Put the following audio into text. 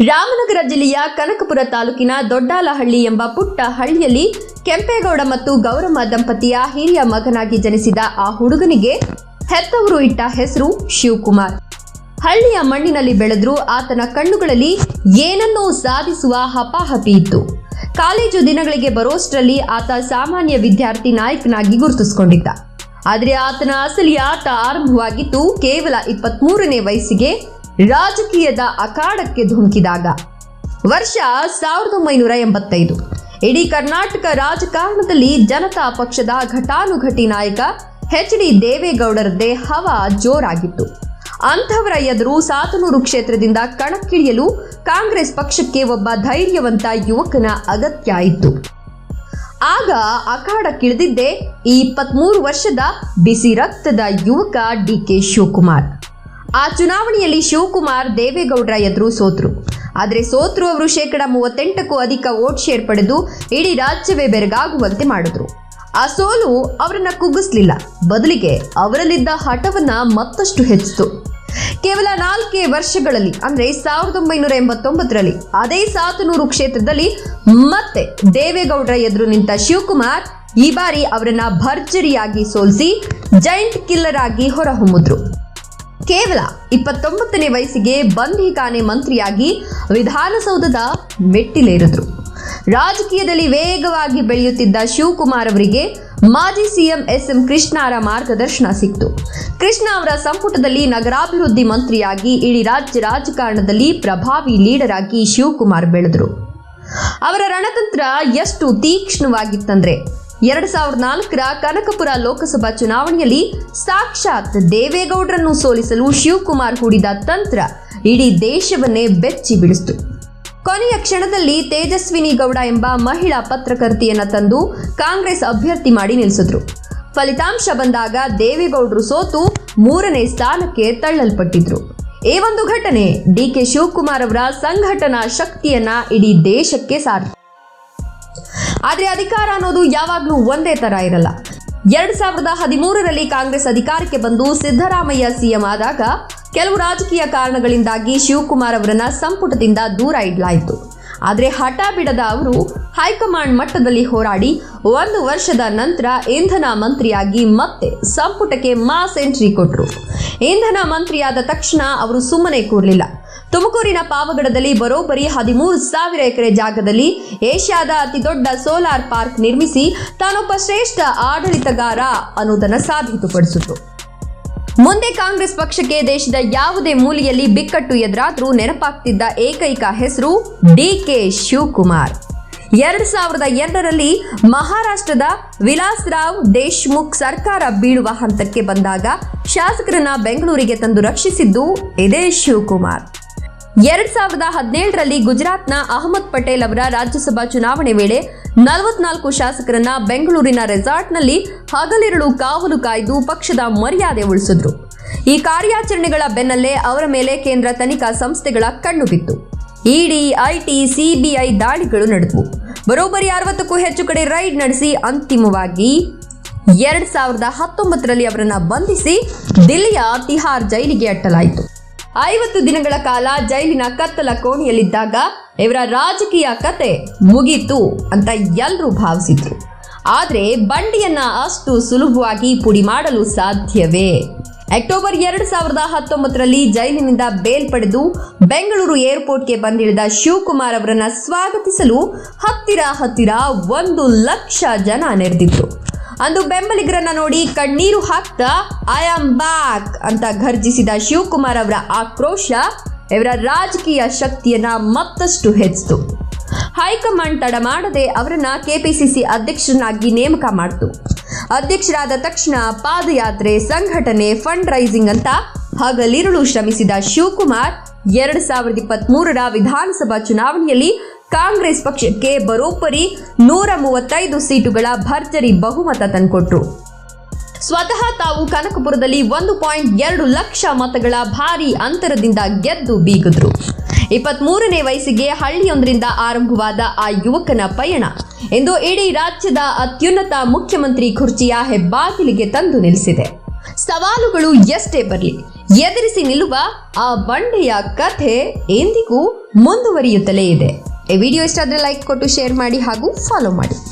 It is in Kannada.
ರಾಮನಗರ ಜಿಲ್ಲೆಯ ಕನಕಪುರ ತಾಲೂಕಿನ ದೊಡ್ಡಾಲಹಳ್ಳಿ ಎಂಬ ಪುಟ್ಟ ಹಳ್ಳಿಯಲ್ಲಿ ಕೆಂಪೇಗೌಡ ಮತ್ತು ಗೌರಮ್ಮ ದಂಪತಿಯ ಹಿರಿಯ ಮಗನಾಗಿ ಜನಿಸಿದ ಆ ಹುಡುಗನಿಗೆ ಹೆತ್ತವರು ಇಟ್ಟ ಹೆಸರು ಶಿವಕುಮಾರ್. ಹಳ್ಳಿಯ ಮಣ್ಣಿನಲ್ಲಿ ಬೆಳೆದ್ರೂ ಆತನ ಕಣ್ಣುಗಳಲ್ಲಿ ಏನನ್ನೋ ಸಾಧಿಸುವ ಹಪಾಹಪಿ ಇತ್ತು. ಕಾಲೇಜು ದಿನಗಳಿಗೆ ಬರೋಷ್ಟರಲ್ಲಿ ಆತ ಸಾಮಾನ್ಯ ವಿದ್ಯಾರ್ಥಿ ನಾಯಕನಾಗಿ ಗುರುತಿಸಿಕೊಂಡಿದ್ದ. ಆದರೆ ಆತನ ಅಸಲಿ ಆಟ ಆರಂಭವಾಗಿತ್ತು ಕೇವಲ 23ನೇ ವಯಸ್ಸಿಗೆ ರಾಜಕೀಯದ ಅಖಾಡಕ್ಕೆ ಧುಮುಕಿದಾಗ. ವರ್ಷ 1985. ಇಡೀ ಕರ್ನಾಟಕ ರಾಜಕಾರಣದಲ್ಲಿ ಜನತಾ ಪಕ್ಷದ ಘಟಾನುಘಟಿ ನಾಯಕ ಎಚ್.ಡಿ. ದೇವೇಗೌಡರದ್ದೇ ಹವಾ ಜೋರಾಗಿತ್ತು. ಅಂಥವರ ಎದುರು ಸಾತನೂರು ಕ್ಷೇತ್ರದಿಂದ ಕಣಕ್ಕಿಳಿಯಲು ಕಾಂಗ್ರೆಸ್ ಪಕ್ಷಕ್ಕೆ ಒಬ್ಬ ಧೈರ್ಯವಂತ ಯುವಕನ ಅಗತ್ಯ ಇತ್ತು. ಆಗ ಅಖಾಡಕ್ಕಿಳಿದಿದ್ದೇ ಈ 23 ವರ್ಷದ ಬಿಸಿ ರಕ್ತದ ಯುವಕ ಡಿ.ಕೆ. ಶಿವಕುಮಾರ್. ಆ ಚುನಾವಣೆಯಲ್ಲಿ ಶಿವಕುಮಾರ್ ದೇವೇಗೌಡರ ಎದುರು ಸೋತರು. ಆದರೆ ಸೋತರು ಅವರು 38%ಕ್ಕೂ ಅಧಿಕ ವೋಟ್ ಶೇರ್ ಪಡೆದು ಇಡೀ ರಾಜ್ಯವೇ ಬೆರಗಾಗುವಂತೆ ಮಾಡಿದ್ರು. ಆ ಸೋಲು ಅವರನ್ನ ಕುಗ್ಗಿಸ್ಲಿಲ್ಲ, ಬದಲಿಗೆ ಅವರಲ್ಲಿದ್ದ ಹಠವನ್ನ ಮತ್ತಷ್ಟು ಹೆಚ್ಚಿತು. ಕೇವಲ 4 ವರ್ಷಗಳಲ್ಲಿ ಅಂದ್ರೆ 1989ರಲ್ಲಿ ಅದೇ ಸಾತನೂರು ಕ್ಷೇತ್ರದಲ್ಲಿ ಮತ್ತೆ ದೇವೇಗೌಡರ ಎದುರು ನಿಂತ ಶಿವಕುಮಾರ್ ಈ ಬಾರಿ ಅವರನ್ನ ಭರ್ಜರಿಯಾಗಿ ಸೋಲಿಸಿ ಜೈಂಟ್ ಕಿಲ್ಲರ್ ಆಗಿ ಹೊರಹೊಮ್ಮಿದ್ರು. ಕೇವಲ 29ನೇ ವಯಸ್ಸಿಗೆ ಬಂಧಿಖಾನೆ ಮಂತ್ರಿಯಾಗಿ ವಿಧಾನಸೌಧದ ಮೆಟ್ಟಿಲೇರಿದ್ರು. ರಾಜಕೀಯದಲ್ಲಿ ವೇಗವಾಗಿ ಬೆಳೆಯುತ್ತಿದ್ದ ಶಿವಕುಮಾರ್ ಅವರಿಗೆ ಮಾಜಿ ಸಿಎಂ ಎಸ್.ಎಂ. ಕೃಷ್ಣರ ಮಾರ್ಗದರ್ಶನ ಸಿಕ್ತು. ಕೃಷ್ಣ ಅವರ ಸಂಪುಟದಲ್ಲಿ ನಗರಾಭಿವೃದ್ಧಿ ಮಂತ್ರಿಯಾಗಿ ಇಡೀ ರಾಜ್ಯ ರಾಜಕಾರಣದಲ್ಲಿ ಪ್ರಭಾವಿ ಲೀಡರ್ ಆಗಿ ಶಿವಕುಮಾರ್ ಬೆಳೆದರು. ಅವರ ರಣತಂತ್ರ ಎಷ್ಟು ತೀಕ್ಷ್ಣವಾಗಿತ್ತಂದ್ರೆ 2004ರ ಕನಕಪುರ ಲೋಕಸಭಾ ಚುನಾವಣೆಯಲ್ಲಿ ಸಾಕ್ಷಾತ್ ದೇವೇಗೌಡರನ್ನು ಸೋಲಿಸಲು ಶಿವಕುಮಾರ್ ಹೂಡಿದ ತಂತ್ರ ಇಡೀ ದೇಶವನ್ನೇ ಬೆಚ್ಚಿ ಬೀಳಿಸಿತು. ಕೊನೆಯ ಕ್ಷಣದಲ್ಲಿ ತೇಜಸ್ವಿನಿ ಗೌಡ ಎಂಬ ಮಹಿಳಾ ಪತ್ರಕರ್ತೆಯನ್ನ ತಂದು ಕಾಂಗ್ರೆಸ್ ಅಭ್ಯರ್ಥಿ ಮಾಡಿ ನಿಲ್ಲಿಸಿದ್ರು. ಫಲಿತಾಂಶ ಬಂದಾಗ ದೇವೇಗೌಡರು ಸೋತು 3ನೇ ಸ್ಥಾನಕ್ಕೆ ತಳ್ಳಲ್ಪಟ್ಟಿದ್ರು. ಈ ಒಂದು ಘಟನೆ ಡಿ.ಕೆ. ಶಿವಕುಮಾರ್ ಅವರ ಸಂಘಟನಾ ಶಕ್ತಿಯನ್ನ ಇಡೀ ದೇಶಕ್ಕೆ ಸಾರಿತು. ಆದ್ರೆ ಅಧಿಕಾರ ಅನ್ನೋದು ಯಾವಾಗ್ಲೂ ಒಂದೇ ತರ ಇರಲ್ಲ. 2013ರಲ್ಲಿ ಕಾಂಗ್ರೆಸ್ ಅಧಿಕಾರಕ್ಕೆ ಬಂದು ಸಿದ್ದರಾಮಯ್ಯ ಸಿಎಂ ಆದಾಗ ಕೆಲವು ರಾಜಕೀಯ ಕಾರಣಗಳಿಂದಾಗಿ ಶಿವಕುಮಾರ್ ಅವರನ್ನ ಸಂಪುಟದಿಂದ ದೂರ ಇಡಲಾಯಿತು. ಆದರೆ ಹಠ ಬಿಡದ ಅವರು ಹೈಕಮಾಂಡ್ ಮಟ್ಟದಲ್ಲಿ ಹೋರಾಡಿ 1 ವರ್ಷದ ನಂತರ ಇಂಧನ ಮಂತ್ರಿಯಾಗಿ ಮತ್ತೆ ಸಂಪುಟಕ್ಕೆ ಮಾಸ್ ಎಂಟ್ರಿ ಕೊಟ್ಟರು. ಇಂಧನ ಮಂತ್ರಿಯಾದ ತಕ್ಷಣ ಅವರು ಸುಮ್ಮನೆ ಕೂರಲಿಲ್ಲ. ತುಮಕೂರಿನ ಪಾವಗಡದಲ್ಲಿ ಬರೋಬ್ಬರಿ 13,000 ಎಕರೆ ಜಾಗದಲ್ಲಿ ಏಷ್ಯಾದ ಅತಿ ದೊಡ್ಡ ಸೋಲಾರ್ ಪಾರ್ಕ್ ನಿರ್ಮಿಸಿ ತಾನೊಬ್ಬ ಶ್ರೇಷ್ಠ ಆಡಳಿತಗಾರ ಅನ್ನೋದನ್ನು ಸಾಬೀತುಪಡಿಸಿತು. ಮುಂದೆ ಕಾಂಗ್ರೆಸ್ ಪಕ್ಷಕ್ಕೆ ದೇಶದ ಯಾವುದೇ ಮೂಲೆಯಲ್ಲಿ ಬಿಕ್ಕಟ್ಟು ಎದುರಾದ್ರೂ ನೆನಪಾಗ್ತಿದ್ದ ಏಕೈಕ ಹೆಸರು ಡಿ.ಕೆ. ಶಿವಕುಮಾರ್. 2002ರಲ್ಲಿ ಮಹಾರಾಷ್ಟ್ರದ ವಿಲಾಸ್ರಾವ್ ದೇಶ್ಮುಖ್ ಸರ್ಕಾರ ಬೀಳುವ ಹಂತಕ್ಕೆ ಬಂದಾಗ ಶಾಸಕರನ್ನ ಬೆಂಗಳೂರಿಗೆ ತಂದು ರಕ್ಷಿಸಿದ್ದು ಇದೇ ಶಿವಕುಮಾರ್. 2017ರಲ್ಲಿ ಗುಜರಾತ್ನ ಅಹಮದ್ ಪಟೇಲ್ ಅವರ ರಾಜ್ಯಸಭಾ ಚುನಾವಣೆ ವೇಳೆ 44 ಶಾಸಕರನ್ನ ಬೆಂಗಳೂರಿನ ರೆಸಾರ್ಟ್ನಲ್ಲಿ ಹಗಲಿರುಳು ಕಾವಲು ಕಾಯ್ದು ಪಕ್ಷದ ಮರ್ಯಾದೆ ಉಳಿಸಿದ್ರು. ಈ ಕಾರ್ಯಾಚರಣೆಗಳ ಬೆನ್ನಲ್ಲೇ ಅವರ ಮೇಲೆ ಕೇಂದ್ರ ತನಿಖಾ ಸಂಸ್ಥೆಗಳ ಕಣ್ಣು ಬಿತ್ತು. ಇಡಿ, ಐಟಿ, ಸಿಬಿಐ ದಾಳಿಗಳು ನಡೆದವು. ಬರೋಬ್ಬರಿ 60ಕ್ಕೂ ಹೆಚ್ಚು ಕಡೆ ರೈಡ್ ನಡೆಸಿ ಅಂತಿಮವಾಗಿ 2019ರಲ್ಲಿ ಅವರನ್ನ ಬಂಧಿಸಿ ದಿಲ್ಲಿಯ ತಿಹಾರ್ ಜೈಲಿಗೆ ಅಟ್ಟಲಾಯಿತು. 50 ದಿನಗಳ ಕಾಲ ಜೈಲಿನ ಕತ್ತಲ ಕೋಣೆಯಲ್ಲಿದ್ದಾಗ ಇವರ ರಾಜಕೀಯ ಕತೆ ಮುಗೀತು ಅಂತ ಎಲ್ಲರೂ ಭಾವಿಸಿದ್ರು. ಆದರೆ ಬಂಡಿಯನ್ನ ಅಷ್ಟು ಸುಲಭವಾಗಿ ಪುಡಿ ಮಾಡಲು ಸಾಧ್ಯವೇ? ಅಕ್ಟೋಬರ್ 2019ರಲ್ಲಿ ಜೈಲಿನಿಂದ ಬೇಲ್ ಪಡೆದು ಬೆಂಗಳೂರು ಏರ್ಪೋರ್ಟ್ಗೆ ಬಂದಿಳಿದ ಶಿವಕುಮಾರ್ ಅವರನ್ನ ಸ್ವಾಗತಿಸಲು ಹತ್ತಿರ 1 ಲಕ್ಷ ಜನ ನೆರೆದಿದ್ರು. ಅಂದು ಬೆಂಬಲಿಗರನ್ನ ನೋಡಿ ಕಣ್ಣೀರು ಹಾಕ್ತಾ ಐ ಆಮ್ ಬ್ಯಾಕ್ ಅಂತ ಘರ್ಜಿಸಿದ ಶಿವಕುಮಾರ್ ಅವರ ಆಕ್ರೋಶ ಇವರ ರಾಜಕೀಯ ಶಕ್ತಿಯನ್ನ ಮತ್ತಷ್ಟು ಹೆಚ್ಚಿತು. ಹೈಕಮಾಂಡ್ ತಡ ಮಾಡದೆ ಅವರನ್ನ ಕೆಪಿಸಿಸಿ ಅಧ್ಯಕ್ಷರನ್ನಾಗಿ ನೇಮಕ ಮಾಡಿತು. ಅಧ್ಯಕ್ಷರಾದ ತಕ್ಷಣ ಪಾದಯಾತ್ರೆ, ಸಂಘಟನೆ, ಫಂಡ್ ರೈಸಿಂಗ್ ಅಂತ ಹಗಲಿರುಳು ಶ್ರಮಿಸಿದ ಶಿವಕುಮಾರ್ 2023ರ ವಿಧಾನಸಭಾ ಚುನಾವಣೆಯಲ್ಲಿ ಕಾಂಗ್ರೆಸ್ ಪಕ್ಷಕ್ಕೆ ಬರೋಬ್ಬರಿ 135 ಸೀಟುಗಳ ಭರ್ಜರಿ ಬಹುಮತ ತಂದುಕೊಟ್ರು. ಸ್ವತಃ ತಾವು ಕನಕಪುರದಲ್ಲಿ 1.2 ಲಕ್ಷ ಮತಗಳ ಭಾರಿ ಅಂತರದಿಂದ ಗೆದ್ದು ಬೀಗಿದ್ರು. 23ನೇ ವಯಸ್ಸಿಗೆ ಹಳ್ಳಿಯೊಂದರಿಂದ ಆರಂಭವಾದ ಆ ಯುವಕನ ಪಯಣ ಇಂದು ಇಡೀ ರಾಜ್ಯದ ಅತ್ಯುನ್ನತ ಮುಖ್ಯಮಂತ್ರಿ ಕುರ್ಚಿಯ ಹೆಬ್ಬಾಗಿಲಿಗೆ ತಂದು ನಿಲ್ಲಿಸಿದೆ. ಸವಾಲುಗಳು ಎಷ್ಟೇ ಬರಲಿ ಎದುರಿಸಿ ನಿಲ್ಲುವ ಆ ಬಂಡೆಯ ಕಥೆ ಎಂದಿಗೂ ಮುಂದುವರಿಯುತ್ತಲೇ ಇದೆ. ಈ ವಿಡಿಯೋ ಇಷ್ಟ ಆದರೆ ಲೈಕ್ ಕೊಟ್ಟು ಶೇರ್ ಮಾಡಿ ಹಾಗೂ ಫಾಲೋ ಮಾಡಿ.